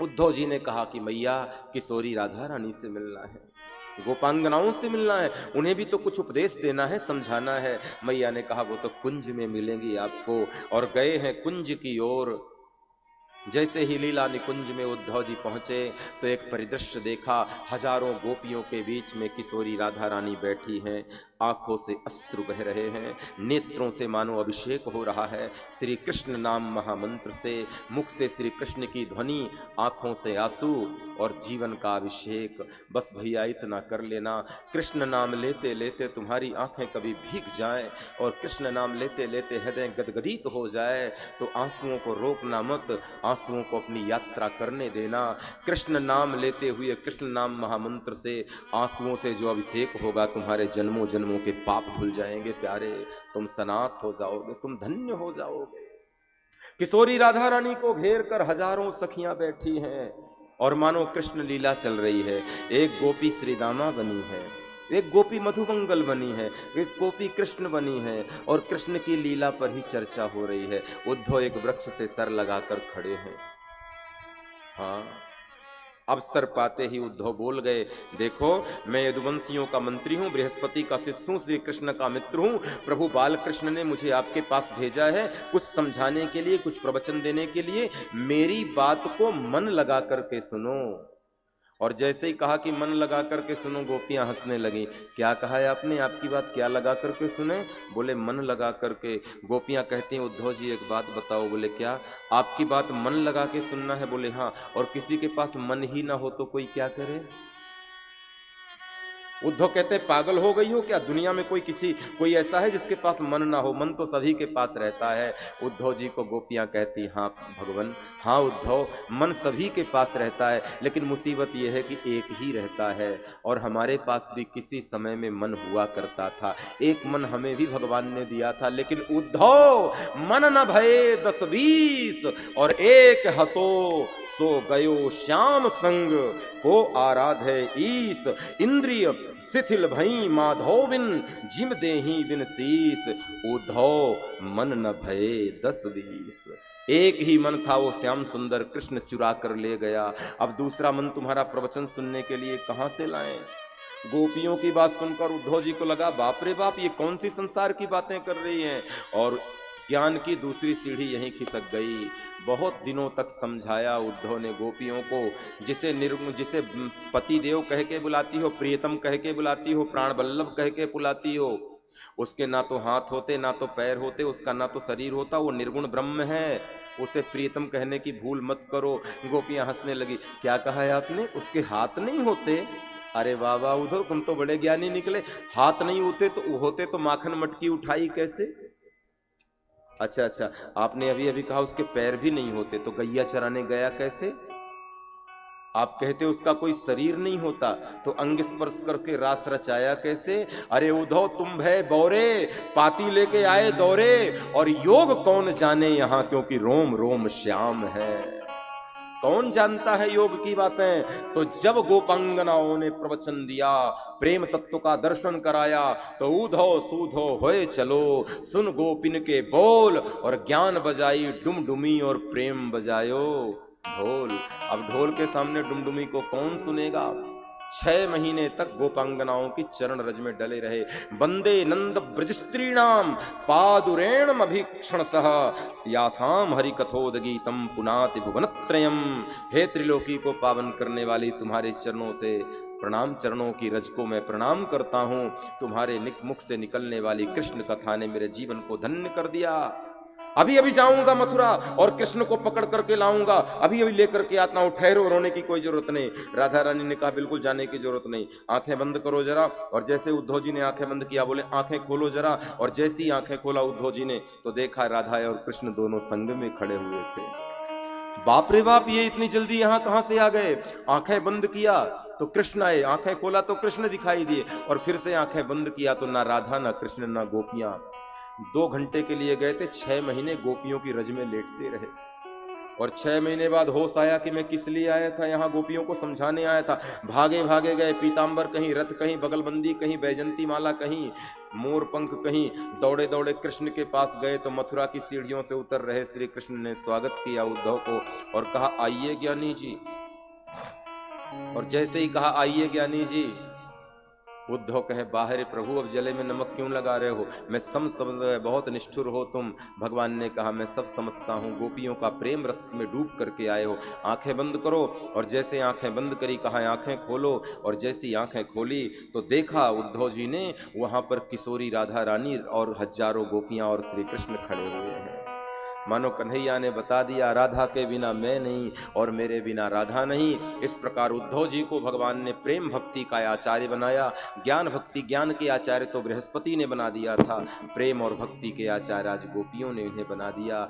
उद्धव जी ने कहा कि मैया किशोरी राधा रानी से मिलना है, गोपांगनाओं से मिलना है, उन्हें भी तो कुछ उपदेश देना है, समझाना है। मैया ने कहा वो तो कुंज में मिलेंगी आपको, और गए हैं कुंज की ओर। जैसे ही लीला निकुंज में उद्धव जी पहुंचे तो एक परिदृश्य देखा, हजारों गोपियों के बीच में किशोरी राधा रानी बैठी हैं, आंखों से अश्रु बह रहे हैं, नेत्रों से मानो अभिषेक हो रहा है श्री कृष्ण नाम महामंत्र से, मुख से श्री कृष्ण की ध्वनि, आंखों से आंसू और जीवन का अभिषेक। बस भैया इतना कर लेना, कृष्ण नाम लेते लेते तुम्हारी आंखें कभी भीग जाएं और कृष्ण नाम लेते लेते हृदय गदगदित हो जाए तो आंसुओं को रोकना मत, आंसुओं को अपनी यात्रा करने देना। कृष्ण नाम लेते हुए, कृष्ण नाम महामंत्र से आंसुओं से जो अभिषेक होगा, तुम्हारे जन्मों जन्मों के पाप धुल जाएंगे प्यारे, तुम सनात हो जाओगे, तुम धन्य हो जाओगे। किशोरी राधा रानी को घेर कर हजारों सखियां बैठी हैं और मानो कृष्ण लीला चल रही है। एक गोपी श्रीदामा बनी है, एक गोपी मधुमंगल बनी है, एक गोपी कृष्ण बनी है और कृष्ण की लीला पर ही चर्चा हो रही है। उद्धव एक वृक्ष से सर लगाकर खड़े हैं। हाँ, अवसर पाते ही उद्धव बोल गए, देखो मैं यदुवंशियों का मंत्री हूं, बृहस्पति का शिष्य हूं, श्री कृष्ण का मित्र हूं, प्रभु बाल कृष्ण ने मुझे आपके पास भेजा है कुछ समझाने के लिए, कुछ प्रवचन देने के लिए, मेरी बात को मन लगा करके सुनो। और जैसे ही कहा कि मन लगा करके सुनो, गोपियां हंसने लगी। क्या कहा है आपने, आपकी बात क्या लगा करके सुने? बोले मन लगा करके। गोपियां कहती हैं उद्धव जी एक बात बताओ। बोले क्या? आपकी बात मन लगा के सुनना है? बोले हाँ। और किसी के पास मन ही ना हो तो कोई क्या करे? उद्धव कहते हैं पागल हो गई हो क्या? दुनिया में कोई ऐसा है जिसके पास मन ना हो? मन तो सभी के पास रहता है। उद्धव जी को गोपियां कहती हाँ भगवान, हाँ उद्धव, मन सभी के पास रहता है, लेकिन मुसीबत यह है कि एक ही रहता है। और हमारे पास भी किसी समय में मन हुआ करता था, एक मन हमें भी भगवान ने दिया था, लेकिन उद्धव मन न भये 10-20 और एक हतो सो गयो श्याम संग को आराधे ईस, इंद्रिय शिथिल भई माधव बिन जिम देही बिन शीस, उद्धव मन न भये 10-20। एक ही मन था, वो श्याम सुंदर कृष्ण चुरा कर ले गया। अब दूसरा मन तुम्हारा प्रवचन सुनने के लिए कहां से लाएं? गोपियों की बात सुनकर उद्धव जी को लगा बाप रे बाप, ये कौन सी संसार की बातें कर रही हैं। और ज्ञान की दूसरी सीढ़ी यहीं खिसक गई। बहुत दिनों तक समझाया उद्धव ने गोपियों को, जिसे पति देव कह के बुलाती हो, प्रियतम कह के बुलाती हो, प्राण वल्लभ कह के बुलाती हो, उसके ना तो हाथ होते ना तो पैर होते, उसका ना तो शरीर होता, वो निर्गुण ब्रह्म है, उसे प्रियतम कहने की भूल मत करो। गोपियां हंसने लगी। क्या कहा है आपने? उसके हाथ नहीं होते? अरे वाह वाह उद्धव, तुम तो बड़े ज्ञानी निकले। हाथ नहीं होते तो माखन मटकी उठाई कैसे? अच्छा अच्छा, आपने अभी अभी कहा उसके पैर भी नहीं होते, तो गैया चराने गया कैसे? आप कहते उसका कोई शरीर नहीं होता, तो अंग स्पर्श करके रास रचाया कैसे? अरे उद्धव तुम भय बौरे, पाती लेके आए दौरे, और योग कौन जाने यहाँ, क्योंकि रोम रोम श्याम है। कौन जानता है योग की बातें? तो जब गोपांगनाओं ने प्रवचन दिया, प्रेम तत्व का दर्शन कराया, तो उधो सूधो होए चलो, सुन गोपिन के बोल, और ज्ञान बजाई डुमडुमी और प्रेम बजायो ढोल। अब ढोल के सामने डुमडुमी को कौन सुनेगा? 6 महीने तक गोपांगनाओं की चरण रज में डले रहे। वंदे नंद ब्रज स्त्रीणाम पादुरेण अभीक्षण सह यासाम हरि कथोदगीतम पुनाति भुवनत्रयम। हे त्रिलोकी को पावन करने वाली तुम्हारे चरणों से प्रणाम, चरणों की रज को मैं प्रणाम करता हूं। तुम्हारे मुख से निकलने वाली कृष्ण कथा ने मेरे जीवन को धन्य कर दिया। अभी अभी जाऊंगा मथुरा और कृष्ण को पकड़ करके लाऊंगा, अभी अभी लेकर के आता हूं, ठहरो, रोने की कोई जरूरत नहीं। राधा रानी ने कहा बिल्कुल जाने की जरूरत नहीं, आंखें बंद करो जरा। और जैसे उद्धव जी ने आंखें बंद किया, बोले आंखें खोलो जरा। और जैसी ही आंखें खोला उद्धव जी ने, तो देखा राधा और कृष्ण दोनों संग में खड़े हुए थे। बाप रे बाप, ये इतनी जल्दी यहां कहां से आ गए? आंखें बंद किया तो कृष्ण आए, आंखें खोला तो कृष्ण दिखाई दिए, और फिर से आंखें बंद किया तो ना राधा ना कृष्ण ना गोपियां। 2 घंटे के लिए गए थे, 6 महीने गोपियों की रज में लेटते रहे। और 6 महीने बाद होश आया कि मैं किस लिए आया था, यहाँ गोपियों को समझाने आया था। भागे भागे गए, पीतांबर कहीं, रथ कहीं, बगलबंदी कहीं, बैजंती माला कहीं, मोर पंख कहीं, दौड़े दौड़े कृष्ण के पास गए तो मथुरा की सीढ़ियों से उतर रहे श्री कृष्ण ने स्वागत किया उद्धव को और कहा आइए ज्ञानी जी, और जैसे ही कहा आइए ज्ञानी जी, उद्धव कहे बाहर प्रभु अब जले में नमक क्यों लगा रहे हो, मैं समझ बहुत निष्ठुर हो तुम। भगवान ने कहा मैं सब समझता हूँ, गोपियों का प्रेम रस में डूब करके आए हो, आंखें बंद करो। और जैसे आंखें बंद करी, कहा आंखें खोलो। और जैसी आंखें खोली तो देखा उद्धव जी ने वहां पर किशोरी राधा रानी और हजारों गोपियां और श्री कृष्ण खड़े हुए हैं। मानो कन्हैया ने बता दिया राधा के बिना मैं नहीं और मेरे बिना राधा नहीं। इस प्रकार उद्धव जी को भगवान ने प्रेम भक्ति का आचार्य बनाया। ज्ञान भक्ति ज्ञान के आचार्य तो बृहस्पति ने बना दिया था, प्रेम और भक्ति के आचार्य आज गोपियों ने इन्हें बना दिया।